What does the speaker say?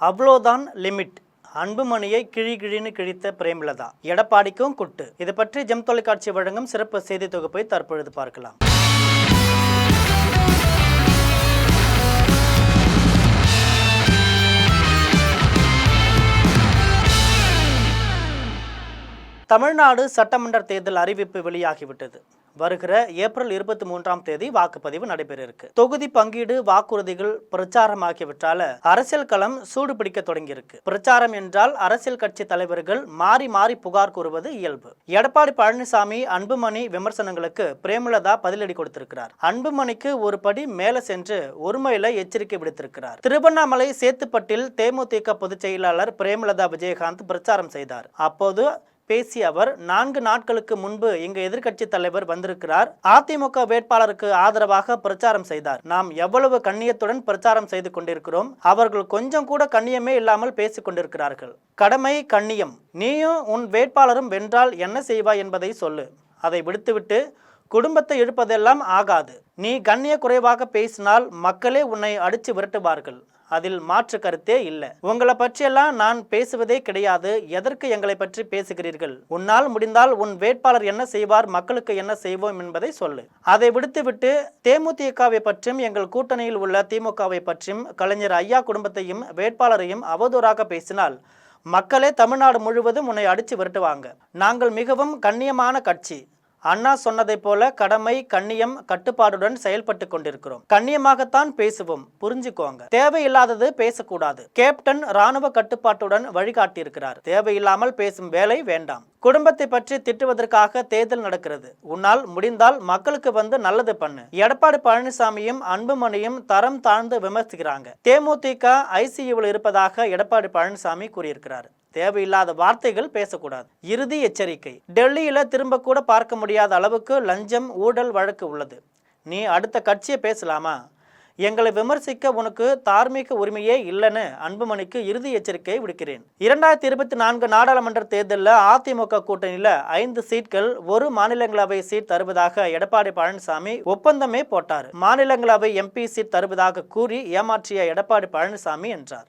அவ்வளோதான் limit. அன்புமணியை கிழின்னு கிழித்த Premalatha, எடப்பாடிக்கும் good. இது பற்றி ஜெம் தொலைக்காட்சி வழங்கும் சிறப்பு செய்தி தொகுப்பை தற்பொழுது பார்க்கலாம். தமிழ்நாடு சட்டமன்ற தேர்தல் அறிவிப்பு வெளியாகிவிட்டது. வருகிற ஏப்ரல் 23ஆம் தேதி வாக்குப்பதிவு நடைபெற இருக்கு. தொகுதி பங்கீடு, வாக்குறுதிகள், பிரச்சாரம் ஆகியவற்றால அரசியல் களம் சூடு பிடிக்க தொடங்கியிருக்கு. பிரச்சாரம் என்றால் அரசியல் கட்சி தலைவர்கள் மாறி மாறி புகார் கூறுவது இயல்பு. எடப்பாடி பழனிசாமி அன்புமணி விமர்சனங்களுக்கு பிரேமலதா பதிலடி கொடுத்திருக்கிறார். அன்புமணிக்கு ஒரு படி மேல சென்று ஒருமையில எச்சரிக்கை விடுத்திருக்கிறார். திருவண்ணாமலை சேத்துப்பட்டில் தேமுதிக பொதுச் செயலாளர் பிரேமலதா விஜயகாந்த் பிரச்சாரம் செய்தார். அப்போது பேசிய அவர், 4 நாட்களுக்கு முன்பு எங்க எதிர்க்கட்சி தலைவர் வந்திருக்கிறார், அதிமுக வேட்பாளருக்கு ஆதரவாக பிரச்சாரம் செய்தார். நாம் எவ்வளவு கண்ணியத்துடன் பிரச்சாரம் செய்து கொண்டிருக்கிறோம், அவர்கள் கொஞ்சம் கூட கண்ணியமே இல்லாமல் பேசிக் கொண்டிருக்கிறார்கள். கடமை கண்ணியம். நீயும் உன் வேட்பாளரும் வென்றால் என்ன செய்வாய் என்பதை சொல்லு. அதை விடுத்துவிட்டு குடும்பத்தை இழுப்பதெல்லாம் ஆகாது. நீ கண்ணிய குறைவாக பேசினால் மக்களே உன்னை அடிச்சு விரட்டுவார்கள். அதில் மாற்று கருத்தே இல்லை. உங்களை பற்றியெல்லாம் நான் பேசுவதே கிடையாது. எதற்கு எங்களை பற்றி பேசுகிறீர்கள்? உன்னால் முடிந்தால் உன் வேட்பாளர் என்ன செய்வார், மக்களுக்கு என்ன செய்வோம் என்பதை சொல்லு. அதை விடுத்துவிட்டு தேமுதிகவை பற்றியும் எங்கள் கூட்டணியில் உள்ள திமுகவை பற்றியும் கலைஞர் ஐயா குடும்பத்தையும் வேட்பாளரையும் அவதூறாக பேசினால் மக்களே தமிழ்நாடு முழுவதும் உன்னை அடிச்சு விரட்டுவாங்க. நாங்கள் மிகவும் கண்ணியமான கட்சி. அண்ணா சொன்னதை போல கடமை கண்ணியம் கட்டுப்பாடுடன் செயல்பட்டு கொண்டிருக்கிறோம். கண்ணியமாகத்தான் பேசுவோம், புரிஞ்சுக்கோங்க. தேவையில்லாதது பேசக்கூடாது. கேப்டன் ராணுவ கட்டுப்பாட்டுடன் வழிகாட்டியிருக்கிறார். தேவையில்லாமல் பேசும் வேலை வேண்டாம். குடும்பத்தை பற்றி திட்டுவதற்காக தேர்தல் நடக்கிறது. உன்னால் முடிந்தால் மக்களுக்கு வந்து நல்லது பண்ணு. எடப்பாடி பழனிசாமியும் அன்புமணியும் தரம் தாழ்ந்து விமர்சிக்கிறாங்க. தேமுதிக ஐசியூவில் இருப்பதாக எடப்பாடி பழனிசாமி கூறியிருக்கிறார். தேவையில்லாத வார்த்தைகள் பேசக்கூடாது. இறுதி எச்சரிக்கை. டெல்லியில திரும்ப கூட பார்க்க முடியாத அளவுக்கு லஞ்சம் ஊழல் வழக்கு உள்ளது. நீ அடுத்த கட்சியை பேசலாமா? எங்களை விமர்சிக்க உனக்கு தார்மீக உரிமையே இல்லைன்னு அன்புமணிக்கு இறுதி எச்சரிக்கையை விடுக்கிறேன். 2024 நாடாளுமன்ற தேர்தலில் அதிமுக கூட்டணியில் 5 சீட்கள், 1 மாநிலங்களவை சீட் தருவதாக எடப்பாடி பழனிசாமி ஒப்பந்தமே போட்டார். மாநிலங்களவை MP சீட் தருவதாக கூறி ஏமாற்றிய எடப்பாடி பழனிசாமி என்றார்.